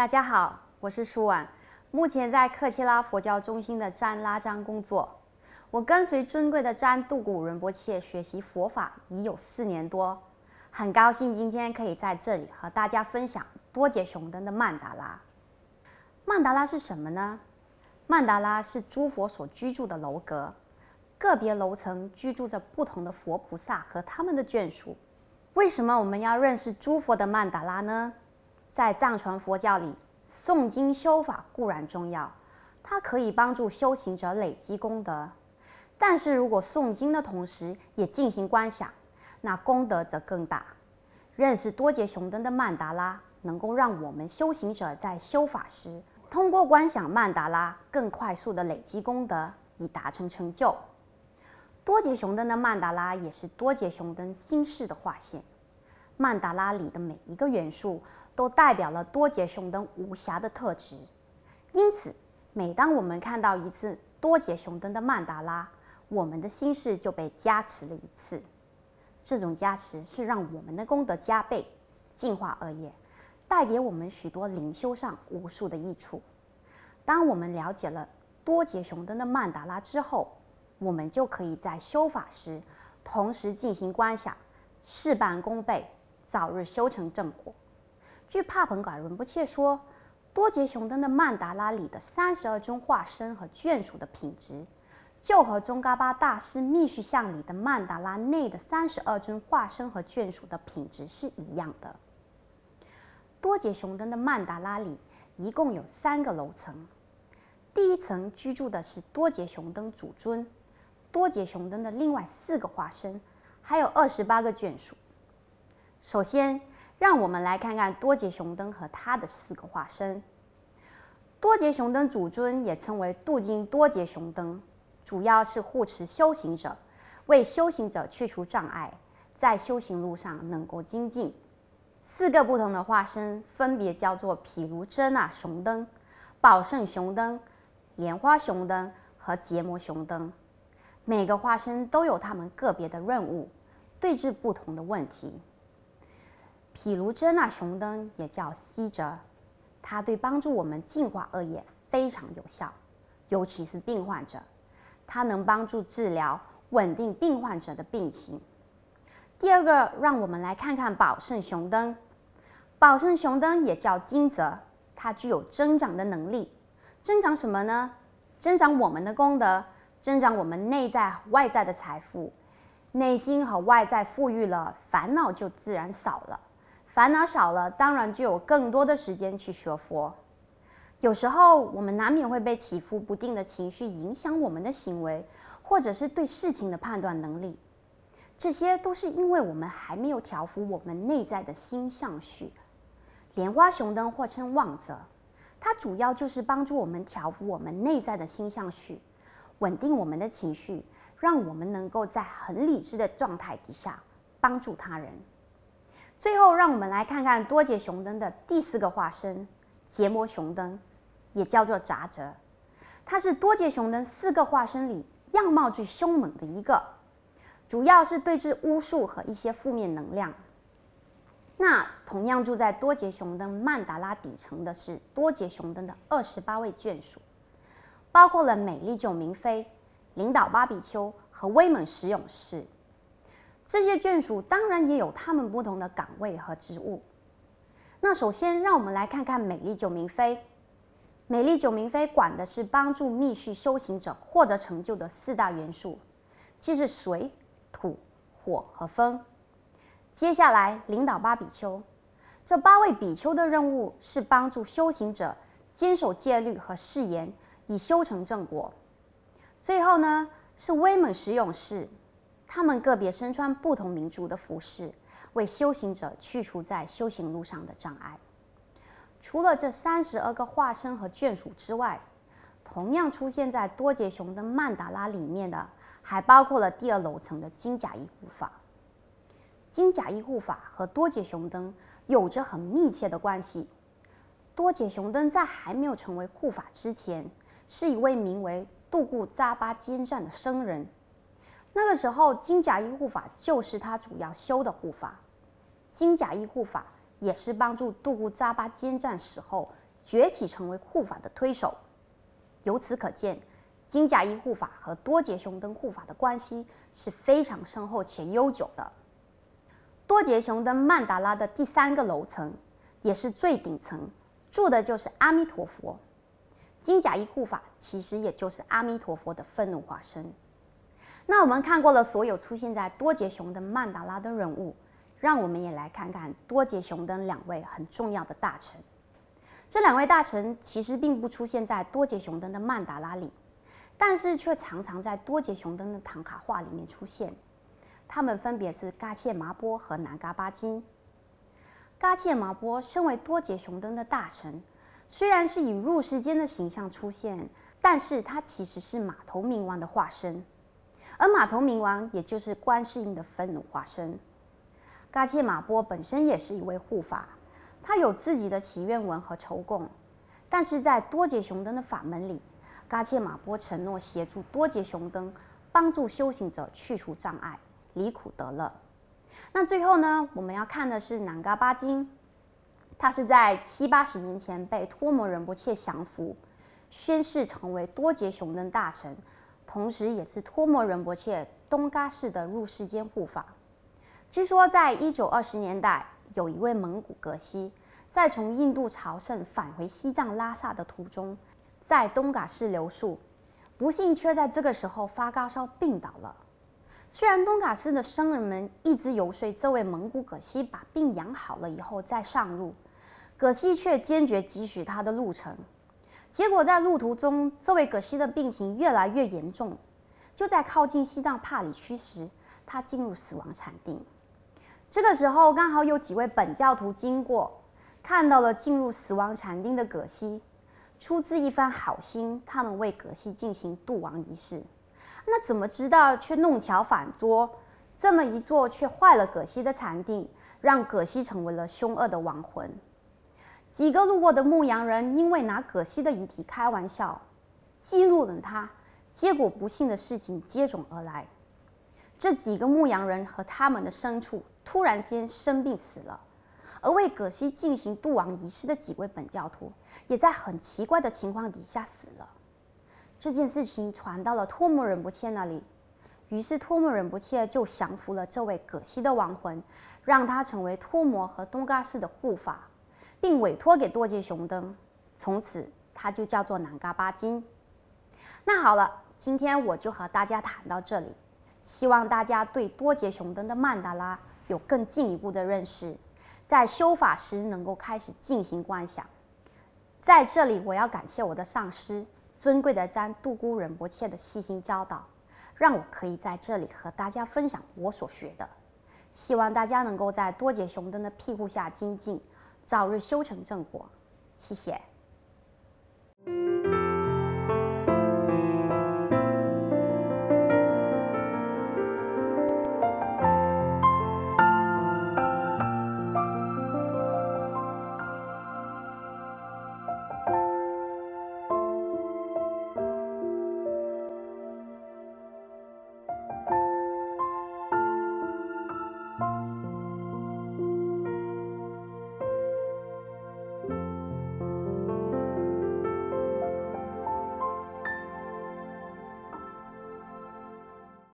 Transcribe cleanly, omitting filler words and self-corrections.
大家好，我是舒婉，目前在克契拉佛教中心的占拉章工作。我跟随尊贵的占杜古仁波切学习佛法已有4年多，很高兴今天可以在这里和大家分享多杰雄登的曼达拉。曼达拉是什么呢？曼达拉是诸佛所居住的楼阁，个别楼层居住着不同的佛菩萨和他们的眷属。为什么我们要认识诸佛的曼达拉呢？在藏传佛教里，诵经修法固然重要，它可以帮助修行者累积功德。但是如果诵经的同时也进行观想，那功德则更大。认识多杰雄登的曼达拉，能够让我们修行者在修法时，通过观想曼达拉，更快速的累积功德，以达成成就。多杰雄登的曼达拉也是多杰雄登心事的化现。曼达拉里的每一个元素都代表了多杰雄登无暇的特质，因此每当我们看到一次多杰雄登的曼达拉，我们的心事就被加持了一次。这种加持是让我们的功德加倍，净化恶业，带给我们许多灵修上无数的益处。当我们了解了多杰雄登的曼达拉之后，我们就可以在修法时同时进行观想，事半功倍，早日修成正果。据帕本嘎仁波切说，多杰雄登的曼达拉里的32尊化身和眷属的品质，就和宗喀巴大师密续像里的曼达拉内的32尊化身和眷属的品质是一样的。多杰雄登的曼达拉里一共有3个楼层，第一层居住的是多杰雄登主尊，多杰雄登的另外4个化身，还有28个眷属。首先，让我们来看看多杰雄登和他的4个化身。多杰雄登主尊也称为度尽多杰雄登，主要是护持修行者，为修行者去除障碍，在修行路上能够精进。4个不同的化身分别叫做毗卢遮那雄登、宝胜雄登、莲花雄登和结摩雄登。每个化身都有他们个别的任务，对治不同的问题。毗卢遮那雄登也叫西哲，它对帮助我们净化恶业非常有效，尤其是病患者，它能帮助治疗稳定病患者的病情。第二个，让我们来看看宝胜雄登。宝胜雄登也叫金泽，它具有增长的能力。增长什么呢？增长我们的功德，增长我们内在和外在的财富。内心和外在富裕了，烦恼就自然少了。烦恼少了，当然就有更多的时间去学佛。有时候我们难免会被起伏不定的情绪影响我们的行为，或者是对事情的判断能力。这些都是因为我们还没有调伏我们内在的心相绪。莲花雄登或称旺泽，它主要就是帮助我们调伏我们内在的心相绪，稳定我们的情绪，让我们能够在很理智的状态底下帮助他人。最后，让我们来看看多杰雄登的第4个化身结摩雄登，也叫做札哲。它是多杰雄登4个化身里样貌最凶猛的一个，主要是对治巫术和一些负面能量。那同样住在多杰雄登曼达拉底层的是多杰雄登的28位眷属，包括了美丽九明妃、领导巴比丘和威猛十勇士。这些眷属当然也有他们不同的岗位和职务。那首先，让我们来看看美丽九明妃。美丽九明妃管的是帮助密续修行者获得成就的4大元素，即是水、土、火和风。接下来，领导巴比丘，这8位比丘的任务是帮助修行者坚守戒律和誓言，以修成正果。最后呢，是威猛十勇士，他们个别身穿不同民族的服饰，为修行者去除在修行路上的障碍。除了这32个化身和眷属之外，同样出现在多杰雄登曼达拉里面的，还包括了第2楼层的金甲衣护法。金甲衣护法和多杰雄登有着很密切的关系。多杰雄登在还没有成为护法之前，是一位名为度固扎巴坚赞的僧人。那个时候，金甲衣护法就是他主要修的护法。金甲衣护法也是帮助度固扎巴坚赞死后崛起成为护法的推手。由此可见，金甲一护法和多杰熊灯护法的关系是非常深厚且悠久的。多杰熊灯曼达拉的第3个楼层，也是最顶层，住的就是阿弥陀佛。金甲一护法其实也就是阿弥陀佛的愤怒化身。那我们看过了所有出现在多杰熊灯曼达拉的人物，让我们也来看看多杰熊灯2位很重要的大臣。这2位大臣其实并不出现在多杰熊灯的曼达拉里，但是却常常在多杰熊灯的唐卡画里面出现。他们分别是嘎切麻波和南嘎巴金。嘎切麻波身为多杰熊灯的大臣，虽然是以入世间的形象出现，但是他其实是马头明王的化身，而马头明王也就是观世音的愤怒化身。嘎切麻波本身也是一位护法，他有自己的祈愿文和酬供，但是在多杰熊灯的法门里，嘎切麻波承诺协助多杰熊灯，帮助修行者去除障碍，离苦得乐。那最后呢，我们要看的是南嘎巴金，他是在70-80年前被托摩仁波切降服，宣誓成为多杰熊灯大臣，同时也是托摩仁波切东嘎市的入世间护法。据说在1920年代，有一位蒙古格西在从印度朝圣返回西藏拉萨的途中，在东嘎市留宿，不幸却在这个时候发高烧病倒了。虽然东嘎市的僧人们一直游说这位蒙古葛西把病养好了以后再上路，葛西却坚决继续他的路程。结果在路途中，这位葛西的病情越来越严重，就在靠近西藏帕里区时，他进入死亡禅定。这个时候刚好有几位本教徒经过，看到了进入死亡禅定的葛西，出自一番好心，他们为葛西进行度亡仪式。那怎么知道却弄巧反拙，这么一做却坏了葛西的禅定，让葛西成为了凶恶的亡魂。几个路过的牧羊人因为拿葛西的遗体开玩笑，激怒了他，结果不幸的事情接踵而来。这几个牧羊人和他们的牲畜突然间生病死了，而为葛西进行度亡仪式的几位本教徒也在很奇怪的情况底下死了。这件事情传到了托摩仁波切那里，于是托摩仁波切就降服了这位葛西的亡魂，让他成为托摩和东嘎市的护法，并委托给多杰熊灯，从此他就叫做南嘎巴金。那好了，今天我就和大家谈到这里，希望大家对多杰熊灯的曼达拉有更进一步的认识，在修法时能够开始进行观想。在这里，我要感谢我的上师尊贵的詹杜姑仁波切的细心教导，让我可以在这里和大家分享我所学的。希望大家能够在多杰熊灯的庇护下精进，早日修成正果。谢谢。